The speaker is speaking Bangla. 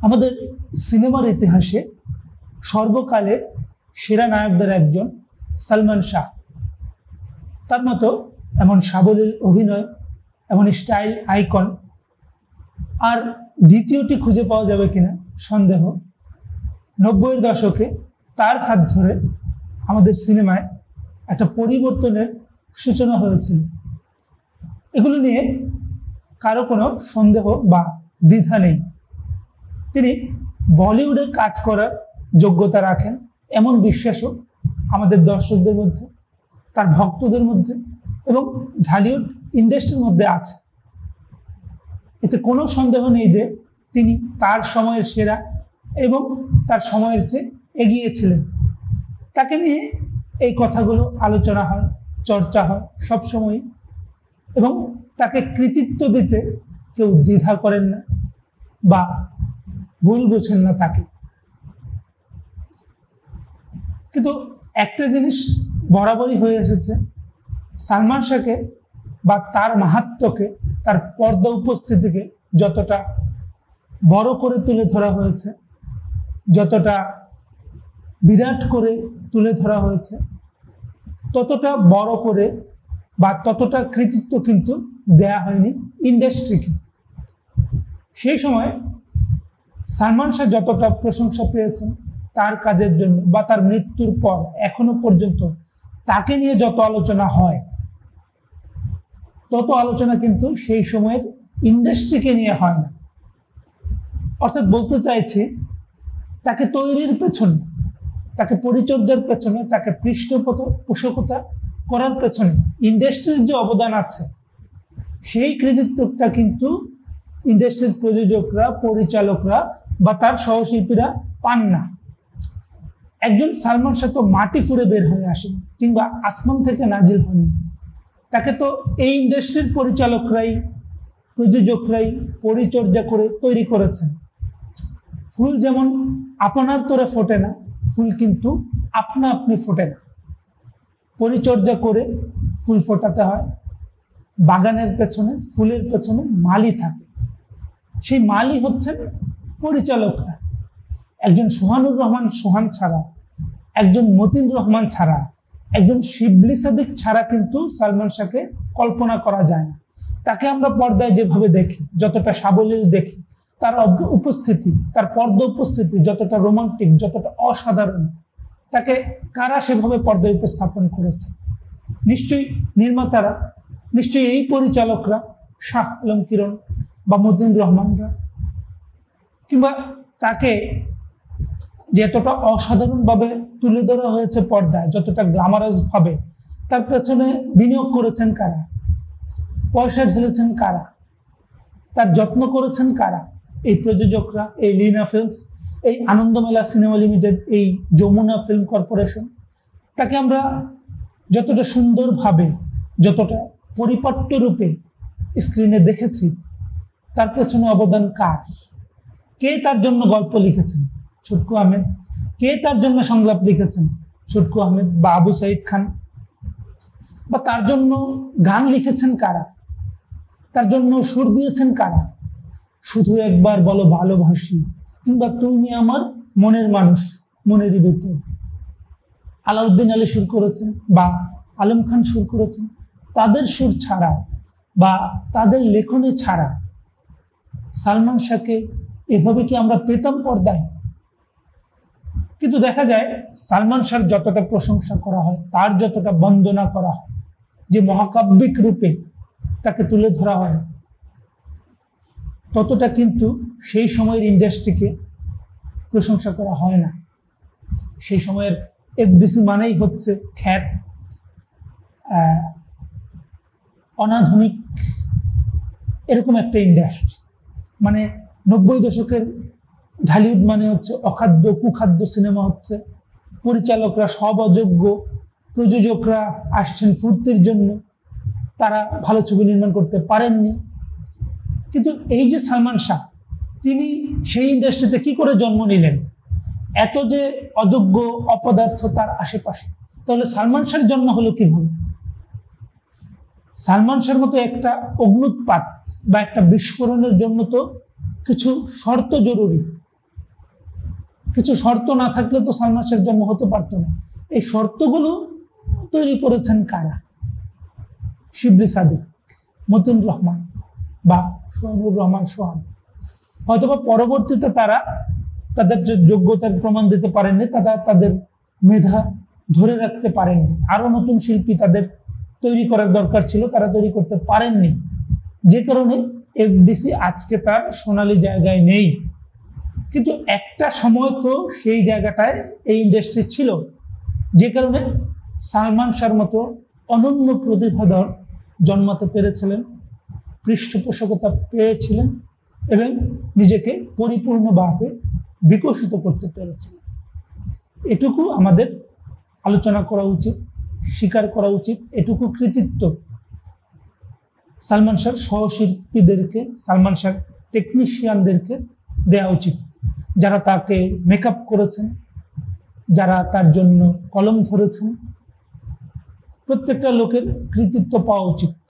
আমাদের সিনেমার ইতিহাসে সর্বকালের সেরা নায়কদের একজন সালমান শাহ। তার মতো এমন সাবলীল অভিনয়, এমন স্টাইল আইকন আর দ্বিতীয়টি খুঁজে পাওয়া যাবে কিনা সন্দেহ। 90-এর দশকে তার হাত ধরে আমাদের সিনেমায় একটা পরিবর্তনের সূচনা হয়েছিল। এগুলো নিয়ে কারো কোনো সন্দেহ বা দ্বিধা নেই। তিনি বলিউডে কাজ করার যোগ্যতা রাখেন এমন বিশ্বাসও আমাদের দর্শকদের মধ্যে, তার ভক্তদের মধ্যে এবং ঢালিউড ইন্ডাস্ট্রির মধ্যে আছে। এতে কোনো সন্দেহ নেই যে তিনি তার সময়ের সেরা এবং তার সময়ের চেয়ে এগিয়ে ছিলেন। তাকে নিয়ে এই কথাগুলো আলোচনা হয়, চর্চা হয় সবসময়, এবং তাকে কৃতিত্ব দিতে কেউ দ্বিধা করেন না বা ভুল বোঝেন না তাকে। কিন্তু একটা জিনিস বরাবরই হয়ে এসেছে, সালমান শাহকে বা তার মাহাত্ম্যকে, তার পর্দা উপস্থিতিকে যতটা বড় করে তুলে ধরা হয়েছে, যতটা বিরাট করে তুলে ধরা হয়েছে, ততটা বড় করে বা ততটা কৃতিত্ব কিন্তু দেয়া হয়নি ইন্ডাস্ট্রিকে। সেই সময় সালমান শাহ যতটা প্রশংসা পেয়েছেন তার কাজের জন্য বা তার মৃত্যুর পর এখনো পর্যন্ত তাকে নিয়ে যত আলোচনা হয়, তত আলোচনা কিন্তু সেই সময়ের ইন্ডাস্ট্রিকে নিয়ে হয় না। অর্থাৎ বলতে চাইছি, তাকে তৈরির পেছনে, তাকে পরিচর্যার পেছনে, তাকে পৃষ্ঠপোষকতা করার পেছনে ইন্ডাস্ট্রির যে অবদান আছে, সেই কৃতিত্বটা কিন্তু ইন্ডাস্ট্রির প্রযোজকরা, পরিচালকরা বা তার সহশিল্পীরা পান না। একজন সালমান শাহ তো মাটি ফুঁড়ে বের হয়ে আসেন কিংবা আসমান থেকে নাজিল হন। তাকে তো এই ইন্ডাস্ট্রির পরিচালকরাই, প্রযোজকরাই পরিচর্যা করে তৈরি করেছেন। ফুল যেমন আপনার তোরে ফোটে না, ফুল কিন্তু আপনা আপনি ফোটে না, পরিচর্যা করে ফুল ফোটাতে হয়। বাগানের পেছনে, ফুলের পেছনে মালি থাকে, সেই মালি হচ্ছেন পরিচালকরা। একজন সোহানুর রহমান সোহান ছাড়া, একজন মতিন রহমান ছাড়া, একজন শিবলি সাদিক ছাড়া কিন্তু সালমান শাহকে কল্পনা করা যায় না। তাকে আমরা পর্দায় যেভাবে দেখি, যতটা সাবলীল দেখি, তার উপস্থিতি, তার পর্দা উপস্থিতি যতটা রোমান্টিক, যতটা অসাধারণ, তাকে কারা সেভাবে পর্দায় উপস্থাপন করেছে? নিশ্চয়ই নির্মাতারা, নিশ্চয়ই এই পরিচালকরা, শাহ আলম কিরণ বা মতিন রহমানরা, কিংবা তাকে যতটা অসাধারণভাবে তুলে ধরা হয়েছে পর্দায়, যতটা গ্ল্যামারাস ভাবে, তার পেছনে বিনিয়োগ করেছেন কারা? পয়সা ঢেলেছেন কারা? তার যত্ন করেছেন কারা? এই প্রযোজকরা, এই লিনা ফিল্মস, এই আনন্দমেলা সিনেমা লিমিটেড, এই যমুনা ফিল্ম কর্পোরেশন। তাকে আমরা যতটা সুন্দরভাবে, যতটা পরিপাট্য রূপে স্ক্রিনে দেখেছি, তার পেছনে অবদান কার? কে তার জন্য গল্প লিখেছেন? ছটকু আহমেদ। কে তার জন্য সংলাপ লিখেছেন? ছটকু আহমেদ বা আবু সাইদ খান। বা তার জন্য গান লিখেছেন কারা? তার জন্য সুর দিয়েছেন কারা? শুধু একবার বলো ভালোবাসি কিংবা তুমি আমার মনের মানুষ, মনেরই ভিতর, আলাউদ্দিন আলী সুর করেছেন বা আলম খান সুর করেছেন। তাদের সুর ছাড়া বা তাদের লেখনী ছাড়া সালমান শাহকে এভাবে কি আমরা পেতাম পর্দায়? কিন্তু দেখা যায় সালমান শাহর যতটা প্রশংসা করা হয়, তার যতটা বন্দনা করা হয়, যে মহাকাব্যিক রূপে তাকে তুলে ধরা হয়, ততটা কিন্তু সেই সময়ের ইন্ডাস্ট্রিকে প্রশংসা করা হয় না। সেই সময়ের এফডিসি মানেই হচ্ছে খ্যাত, অনাধুনিক এরকম একটা ইন্ডাস্ট্রি। মানে 90 দশকের ঢালিউড মানে হচ্ছে অখাদ্য কুখাদ্য সিনেমা হচ্ছে, পরিচালকরা সব অযোগ্য, প্রযোজকরা আসছেন ফুর্তির জন্য, তারা ভালো ছবি নির্মাণ করতে পারেননি। কিন্তু এই যে সালমান শাহ, তিনি সেই ইন্ডাস্ট্রিতে কি করে জন্ম নিলেন? এত যে অযোগ্য অপদার্থ তার আশেপাশে, তাহলে সালমান শাহর জন্ম হলো কিভাবে? সালমান শাহর মতো একটা অগ্নুৎপাত বা একটা বিস্ফোরণের জন্য তো কিছু শর্ত জরুরি। কিছু শর্ত না থাকলে তো সালমান শাহের জন্ম হতে পারতো না। এই শর্তগুলো তৈরি করেছেন কারা? শিবলি সাদিক, মতিউর রহমান বা সোহানুর রহমান সোহান। হয়তোবা পরবর্তীতে তারা তাদের যে যোগ্যতার প্রমাণ দিতে পারেননি, তারা তাদের মেধা ধরে রাখতে পারেননি। আরো নতুন শিল্পী তাদের তৈরি করার দরকার ছিল, তারা তৈরি করতে পারেননি, যে কারণে এফডিসি আজকে তার সোনালী জায়গায় নেই। কিন্তু একটা সময় তো সেই জায়গাটায় এই ইন্ডাস্ট্রি ছিল, যে কারণে সালমান শাহর মতো অনন্য প্রতিভাধর জন্মাতে পেরেছিলেন, পৃষ্ঠপোষকতা পেয়েছিলেন এবং নিজেকে পরিপূর্ণভাবে বিকশিত করতে পেরেছিলেন। এটুকু আমাদের আলোচনা করা উচিত, স্বীকার করা উচিত। এটুকু কৃতিত্ব সালমান শাহর সহশিল্পীদেরকে, সালমান শাহর টেকনিশিয়ানদেরকে দেওয়া উচিত, যারা তাকে মেকআপ করেছেন, যারা তার জন্য কলম ধরেছেন। প্রত্যেকটা লোকের কৃতিত্ব পাওয়া উচিত।